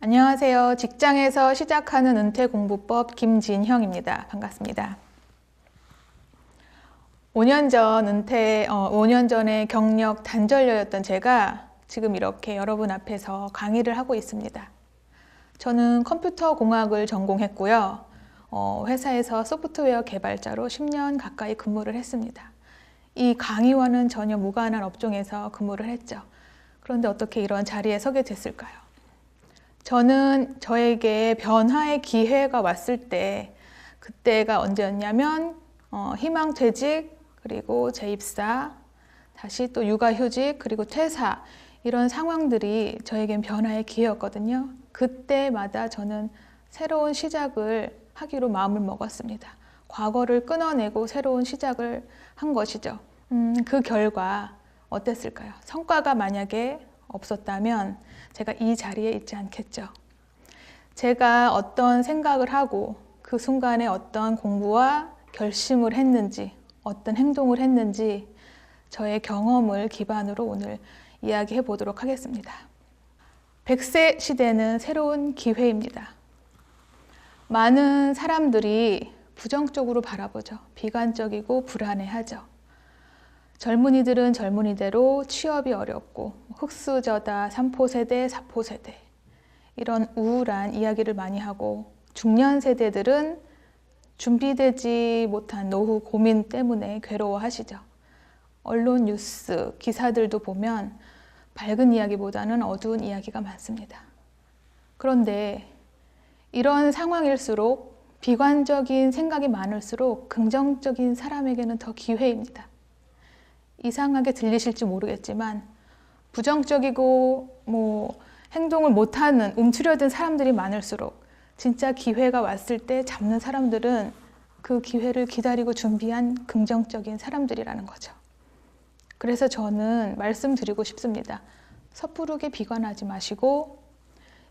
안녕하세요. 직장에서 시작하는 은퇴공부법 김진형입니다. 반갑습니다. 5년 전에 경력 단절녀였던 제가 지금 이렇게 여러분 앞에서 강의를 하고 있습니다. 저는 컴퓨터 공학을 전공했고요. 회사에서 소프트웨어 개발자로 10년 가까이 근무를 했습니다. 이 강의와는 전혀 무관한 업종에서 근무를 했죠. 그런데 어떻게 이런 자리에 서게 됐을까요? 저는 저에게 변화의 기회가 왔을 때, 그때가 언제였냐면 희망퇴직, 그리고 재입사, 다시 또 육아휴직, 그리고 퇴사, 이런 상황들이 저에겐 변화의 기회였거든요. 그때마다 저는 새로운 시작을 하기로 마음을 먹었습니다. 과거를 끊어내고 새로운 시작을 한 것이죠. 그 결과 어땠을까요? 성과가 만약에 없었다면 제가 이 자리에 있지 않겠죠. 제가 어떤 생각을 하고 그 순간에 어떤 공부와 결심을 했는지, 어떤 행동을 했는지 저의 경험을 기반으로 오늘 이야기해 보도록 하겠습니다. 100세 시대는 새로운 기회입니다. 많은 사람들이 부정적으로 바라보죠. 비관적이고 불안해하죠. 젊은이들은 젊은이대로 취업이 어렵고 흑수저다, 3포세대, 4포세대 이런 우울한 이야기를 많이 하고, 중년 세대들은 준비되지 못한 노후 고민 때문에 괴로워하시죠. 언론 뉴스 기사들도 보면 밝은 이야기보다는 어두운 이야기가 많습니다. 그런데 이런 상황일수록, 비관적인 생각이 많을수록 긍정적인 사람에게는 더 기회입니다. 이상하게 들리실지 모르겠지만 부정적이고 행동을 못하는, 움츠려든 사람들이 많을수록 진짜 기회가 왔을 때 잡는 사람들은 그 기회를 기다리고 준비한 긍정적인 사람들이라는 거죠. 그래서 저는 말씀드리고 싶습니다. 섣부르게 비관하지 마시고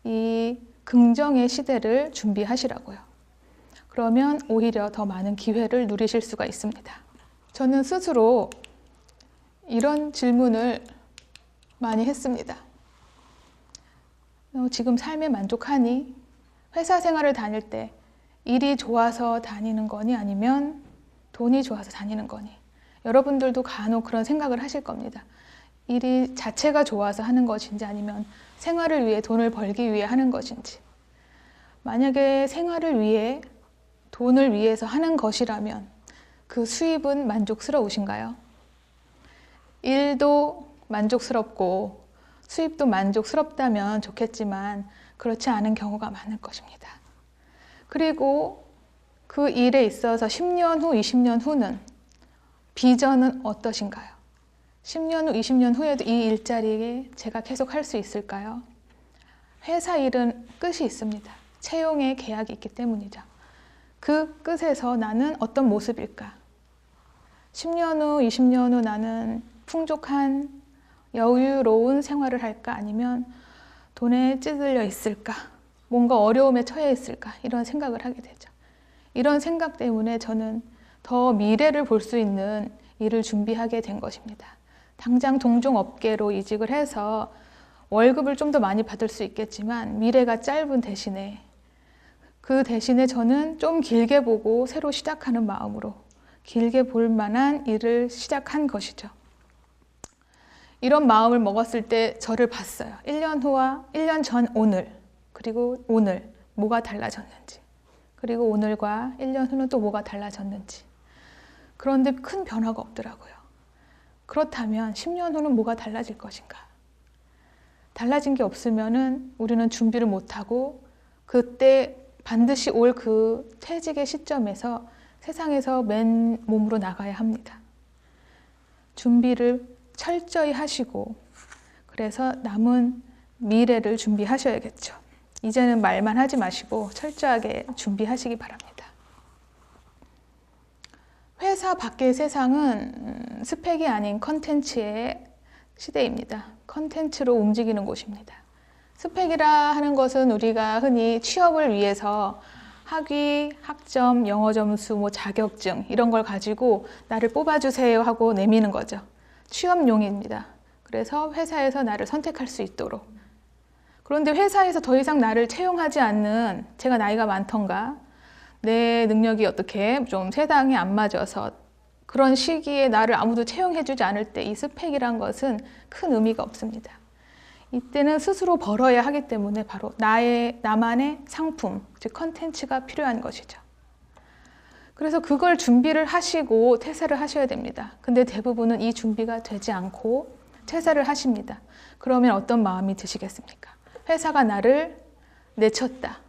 이 긍정의 시대를 준비하시라고요. 그러면 오히려 더 많은 기회를 누리실 수가 있습니다. 저는 스스로 이런 질문을 많이 했습니다. 지금 삶에 만족하니? 회사 생활을 다닐 때 일이 좋아서 다니는 거니 아니면 돈이 좋아서 다니는 거니? 여러분들도 간혹 그런 생각을 하실 겁니다. 일이 자체가 좋아서 하는 것인지 아니면 생활을 위해 돈을 벌기 위해 하는 것인지. 만약에 생활을 위해, 돈을 위해서 하는 것이라면 그 수입은 만족스러우신가요? 일도 만족스럽고 수입도 만족스럽다면 좋겠지만 그렇지 않은 경우가 많을 것입니다. 그리고 그 일에 있어서 10년 후, 20년 후는 비전은 어떠신가요? 10년 후, 20년 후에도 이 일자리에 제가 계속 할 수 있을까요? 회사 일은 끝이 있습니다. 채용의 계약이 있기 때문이죠. 그 끝에서 나는 어떤 모습일까? 10년 후, 20년 후 나는 풍족한 여유로운 생활을 할까? 아니면 돈에 찌들려 있을까? 뭔가 어려움에 처해 있을까? 이런 생각을 하게 되죠. 이런 생각 때문에 저는 더 미래를 볼 수 있는 일을 준비하게 된 것입니다. 당장 동종업계로 이직을 해서 월급을 좀 더 많이 받을 수 있겠지만 미래가 짧은 대신에, 그 대신에 저는 좀 길게 보고 새로 시작하는 마음으로 길게 볼 만한 일을 시작한 것이죠. 이런 마음을 먹었을 때 저를 봤어요. 1년 후와 1년 전 오늘, 그리고 오늘 뭐가 달라졌는지, 그리고 오늘과 1년 후는 또 뭐가 달라졌는지. 그런데 큰 변화가 없더라고요. 그렇다면 10년 후는 뭐가 달라질 것인가? 달라진 게 없으면은 우리는 준비를 못하고 그때 반드시 올 그 퇴직의 시점에서 세상에서 맨몸으로 나가야 합니다. 준비를 철저히 하시고, 그래서 남은 미래를 준비하셔야겠죠. 이제는 말만 하지 마시고 철저하게 준비하시기 바랍니다. 회사 밖의 세상은 스펙이 아닌 컨텐츠의 시대입니다. 컨텐츠로 움직이는 곳입니다. 스펙이라 하는 것은 우리가 흔히 취업을 위해서 학위, 학점, 영어 점수, 자격증 이런 걸 가지고 나를 뽑아주세요 하고 내미는 거죠. 취업용입니다. 그래서 회사에서 나를 선택할 수 있도록. 그런데 회사에서 더 이상 나를 채용하지 않는, 제가 나이가 많던가 내 능력이 어떻게 좀 세상에 안 맞아서 그런 시기에 나를 아무도 채용해주지 않을 때 이 스펙이란 것은 큰 의미가 없습니다. 이때는 스스로 벌어야 하기 때문에 바로 나만의 상품, 즉 컨텐츠가 필요한 것이죠. 그래서 그걸 준비를 하시고 퇴사를 하셔야 됩니다. 근데 대부분은 이 준비가 되지 않고 퇴사를 하십니다. 그러면 어떤 마음이 드시겠습니까? 회사가 나를 내쳤다.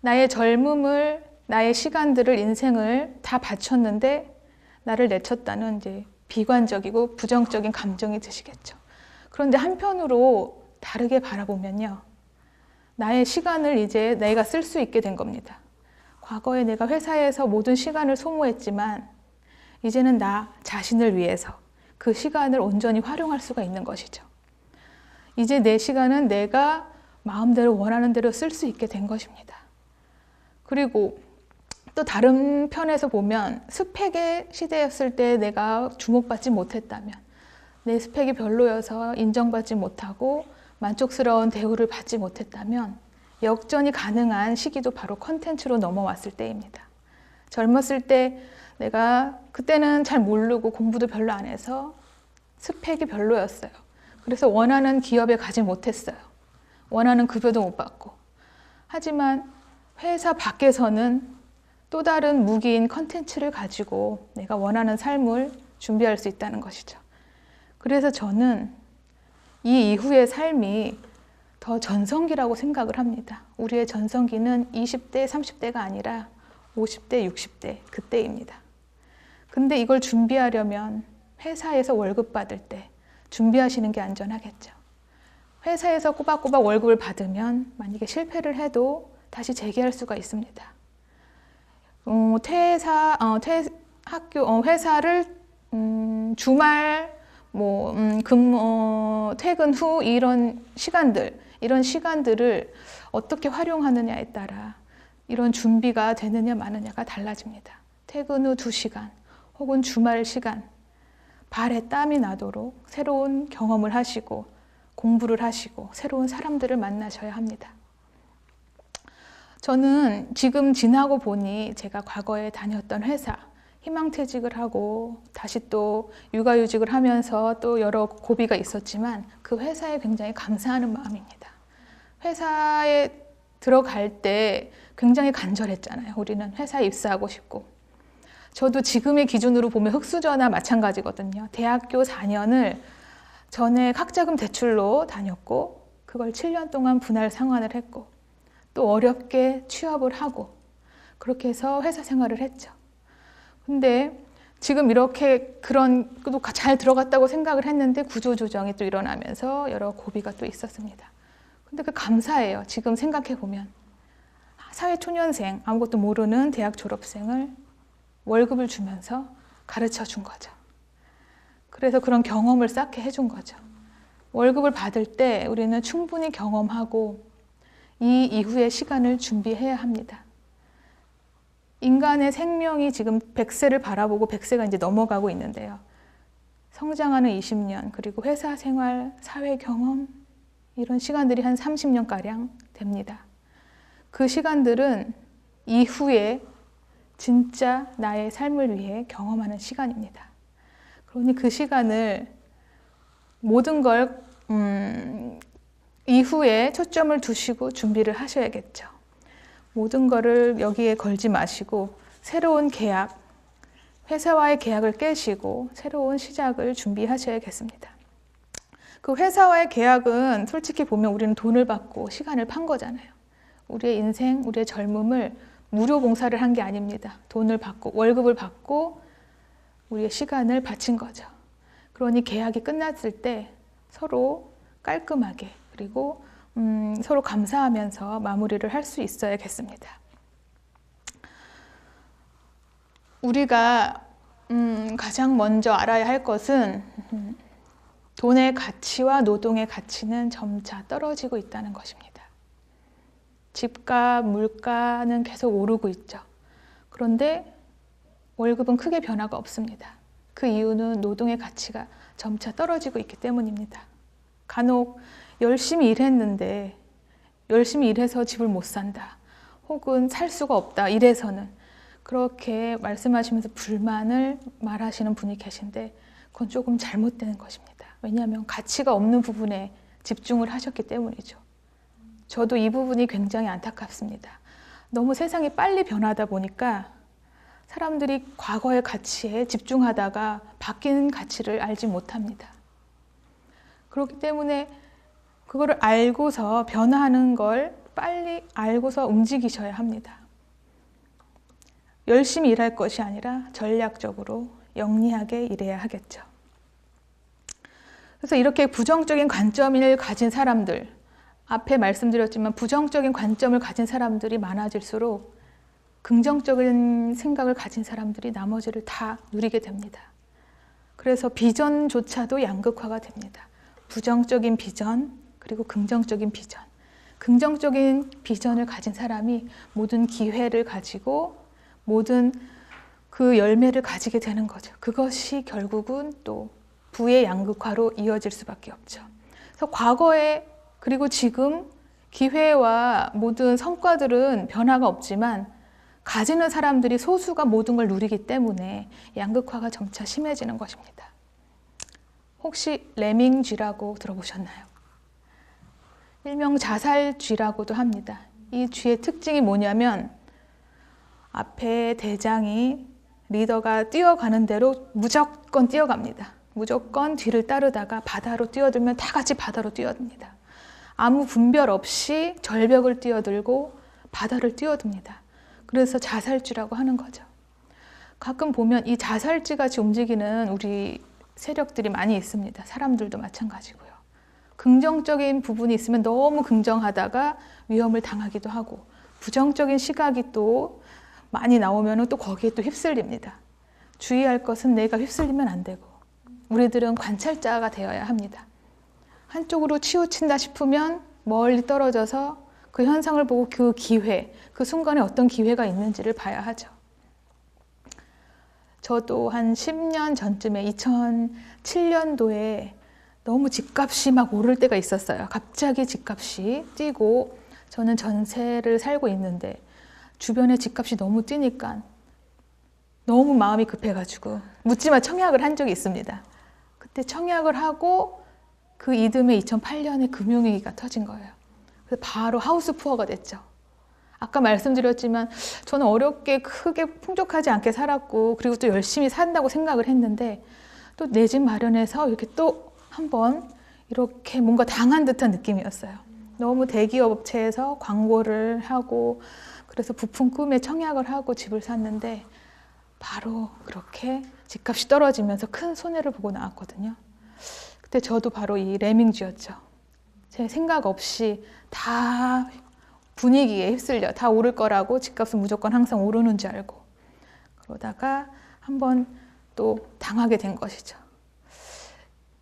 나의 젊음을, 나의 시간들을, 인생을 다 바쳤는데 나를 내쳤다는 이제 비관적이고 부정적인 감정이 드시겠죠. 그런데 한편으로 다르게 바라보면요. 나의 시간을 이제 내가 쓸 수 있게 된 겁니다. 과거에 내가 회사에서 모든 시간을 소모했지만 이제는 나 자신을 위해서 그 시간을 온전히 활용할 수가 있는 것이죠. 이제 내 시간은 내가 마음대로 원하는 대로 쓸 수 있게 된 것입니다. 그리고 또 다른 편에서 보면 스펙의 시대였을 때 내가 주목받지 못했다면, 내 스펙이 별로여서 인정받지 못하고 만족스러운 대우를 받지 못했다면 역전이 가능한 시기도 바로 컨텐츠로 넘어왔을 때입니다. 젊었을 때 내가 그때는 잘 모르고 공부도 별로 안 해서 스펙이 별로였어요. 그래서 원하는 기업에 가지 못했어요. 원하는 급여도 못 받고. 하지만 회사 밖에서는 또 다른 무기인 컨텐츠를 가지고 내가 원하는 삶을 준비할 수 있다는 것이죠. 그래서 저는 이 이후의 삶이 더 전성기라고 생각을 합니다. 우리의 전성기는 20대, 30대가 아니라 50대, 60대 그때입니다. 근데 이걸 준비하려면 회사에서 월급 받을 때 준비하시는 게 안전하겠죠. 회사에서 꼬박꼬박 월급을 받으면 만약에 실패를 해도 다시 재기할 수가 있습니다. 회사를 주말, 퇴근 후 이런 시간들을 어떻게 활용하느냐에 따라 이런 준비가 되느냐 마느냐가 달라집니다. 퇴근 후 2시간 혹은 주말 시간, 발에 땀이 나도록 새로운 경험을 하시고 공부를 하시고 새로운 사람들을 만나셔야 합니다. 저는 지금 지나고 보니 제가 과거에 다녔던 회사, 희망퇴직을 하고 다시 또 육아휴직을 하면서 또 여러 고비가 있었지만 그 회사에 굉장히 감사하는 마음입니다. 회사에 들어갈 때 굉장히 간절했잖아요. 우리는 회사에 입사하고 싶고. 저도 지금의 기준으로 보면 흑수저나 마찬가지거든요. 대학교 4년을 전액 학자금 대출로 다녔고 그걸 7년 동안 분할 상환을 했고 또 어렵게 취업을 하고 그렇게 해서 회사 생활을 했죠. 근데 지금 이렇게 또 잘 들어갔다고 생각을 했는데 구조조정이 또 일어나면서 여러 고비가 또 있었습니다. 근데 그 감사해요. 지금 생각해 보면 사회초년생, 아무것도 모르는 대학 졸업생을 월급을 주면서 가르쳐 준 거죠. 그래서 그런 경험을 쌓게 해준 거죠. 월급을 받을 때 우리는 충분히 경험하고 이 이후의 시간을 준비해야 합니다. 인간의 생명이 지금 100세를 바라보고 100세가 이제 넘어가고 있는데요. 성장하는 20년, 그리고 회사 생활, 사회 경험, 이런 시간들이 한 30년가량 됩니다. 그 시간들은 이후에 진짜 나의 삶을 위해 경험하는 시간입니다. 그러니 그 시간을 모든 걸 이후에 초점을 두시고 준비를 하셔야겠죠. 모든 거를 여기에 걸지 마시고 새로운 계약, 회사와의 계약을 깨시고 새로운 시작을 준비하셔야겠습니다. 그 회사와의 계약은 솔직히 보면 우리는 돈을 받고 시간을 판 거잖아요. 우리의 인생, 우리의 젊음을 무료 봉사를 한 게 아닙니다. 돈을 받고 월급을 받고 우리의 시간을 바친 거죠. 그러니 계약이 끝났을 때 서로 깔끔하게 그리고 서로 감사하면서 마무리를 할 수 있어야겠습니다. 우리가 가장 먼저 알아야 할 것은 돈의 가치와 노동의 가치는 점차 떨어지고 있다는 것입니다. 집값, 물가는 계속 오르고 있죠. 그런데 월급은 크게 변화가 없습니다. 그 이유는 노동의 가치가 점차 떨어지고 있기 때문입니다. 간혹 열심히 일했는데 열심히 일해서 집을 못 산다. 혹은 살 수가 없다. 이래서는. 그렇게 말씀하시면서 불만을 말하시는 분이 계신데 그건 조금 잘못된 것입니다. 왜냐하면 가치가 없는 부분에 집중을 하셨기 때문이죠. 저도 이 부분이 굉장히 안타깝습니다. 너무 세상이 빨리 변하다 보니까 사람들이 과거의 가치에 집중하다가 바뀐 가치를 알지 못합니다. 그렇기 때문에 그거를 알고서 변화하는 걸 빨리 알고서 움직이셔야 합니다. 열심히 일할 것이 아니라 전략적으로 영리하게 일해야 하겠죠. 그래서 이렇게 부정적인 관점을 가진 사람들, 앞에 말씀드렸지만 부정적인 관점을 가진 사람들이 많아질수록 긍정적인 생각을 가진 사람들이 나머지를 다 누리게 됩니다. 그래서 비전조차도 양극화가 됩니다. 부정적인 비전, 그리고 긍정적인 비전. 긍정적인 비전을 가진 사람이 모든 기회를 가지고 모든 그 열매를 가지게 되는 거죠. 그것이 결국은 또 부의 양극화로 이어질 수밖에 없죠. 그래서 과거에 그리고 지금 기회와 모든 성과들은 변화가 없지만 가지는 사람들이 소수가 모든 걸 누리기 때문에 양극화가 점차 심해지는 것입니다. 혹시 레밍쥐라고 들어보셨나요? 일명 자살쥐라고도 합니다. 이 쥐의 특징이 뭐냐면 앞에 대장이 리더가 뛰어가는 대로 무조건 뛰어갑니다. 무조건 뒤를 따르다가 바다로 뛰어들면 다 같이 바다로 뛰어듭니다. 아무 분별 없이 절벽을 뛰어들고 바다를 뛰어듭니다. 그래서 자살쥐라고 하는 거죠. 가끔 보면 이 자살쥐 같이 움직이는 우리 세력들이 많이 있습니다. 사람들도 마찬가지고요. 긍정적인 부분이 있으면 너무 긍정하다가 위험을 당하기도 하고 부정적인 시각이 또 많이 나오면 또 거기에 또 휩쓸립니다. 주의할 것은 내가 휩쓸리면 안 되고 우리들은 관찰자가 되어야 합니다. 한쪽으로 치우친다 싶으면 멀리 떨어져서 그 현상을 보고 그 기회, 그 순간에 어떤 기회가 있는지를 봐야 하죠. 저도 한 10년 전쯤에 2007년도에 너무 집값이 막 오를 때가 있었어요. 갑자기 집값이 뛰고 저는 전세를 살고 있는데 주변에 집값이 너무 뛰니까 너무 마음이 급해가지고 묻지마 청약을 한 적이 있습니다. 그때 청약을 하고 그 이듬해 2008년에 금융위기가 터진 거예요. 그래서 바로 하우스 푸어가 됐죠. 아까 말씀드렸지만 저는 어렵게 크게 풍족하지 않게 살았고 그리고 또 열심히 산다고 생각을 했는데 또 내 집 마련해서 이렇게 또 한번 이렇게 뭔가 당한 듯한 느낌이었어요. 너무 대기업 업체에서 광고를 하고 그래서 부푼 꿈에 청약을 하고 집을 샀는데 바로 그렇게 집값이 떨어지면서 큰 손해를 보고 나왔거든요. 그때 저도 바로 이 레밍쥐였죠. 제 생각 없이 다 분위기에 휩쓸려 다 오를 거라고 집값은 무조건 항상 오르는 줄 알고 그러다가 한번 또 당하게 된 것이죠.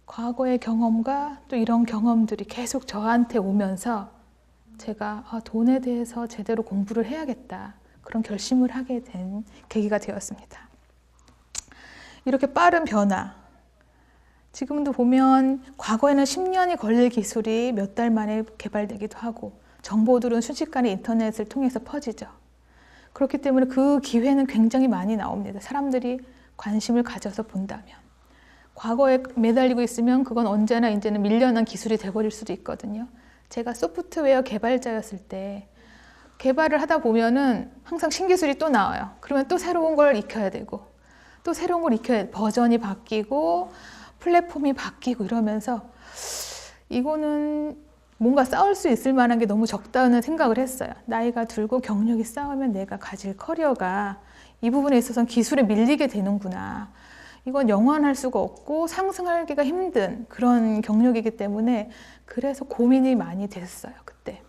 과거의 경험과 또 이런 경험들이 계속 저한테 오면서 제가 돈에 대해서 제대로 공부를 해야겠다 그런 결심을 하게 된 계기가 되었습니다. 이렇게 빠른 변화 지금도 보면 과거에는 10년이 걸릴 기술이 몇 달 만에 개발되기도 하고 정보들은 순식간에 인터넷을 통해서 퍼지죠. 그렇기 때문에 그 기회는 굉장히 많이 나옵니다. 사람들이 관심을 가져서 본다면. 과거에 매달리고 있으면 그건 언제나 이제는 밀려난 기술이 돼버릴 수도 있거든요. 제가 소프트웨어 개발자였을 때 개발을 하다 보면은 항상 신기술이 또 나와요. 그러면 또 새로운 걸 익혀야 되고 또 새로운 걸 익혀야 돼. 버전이 바뀌고 플랫폼이 바뀌고 이러면서 이거는 뭔가 싸울 수 있을 만한 게 너무 적다는 생각을 했어요. 나이가 들고 경력이 쌓으면 내가 가질 커리어가 이 부분에 있어서는 기술에 밀리게 되는구나. 이건 영원할 수가 없고 상승하기가 힘든 그런 경력이기 때문에 그래서 고민이 많이 됐어요, 그때.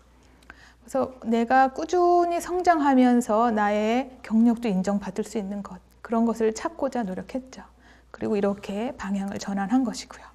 그래서 내가 꾸준히 성장하면서 나의 경력도 인정받을 수 있는 것, 그런 것을 찾고자 노력했죠. 그리고 이렇게 방향을 전환한 것이고요.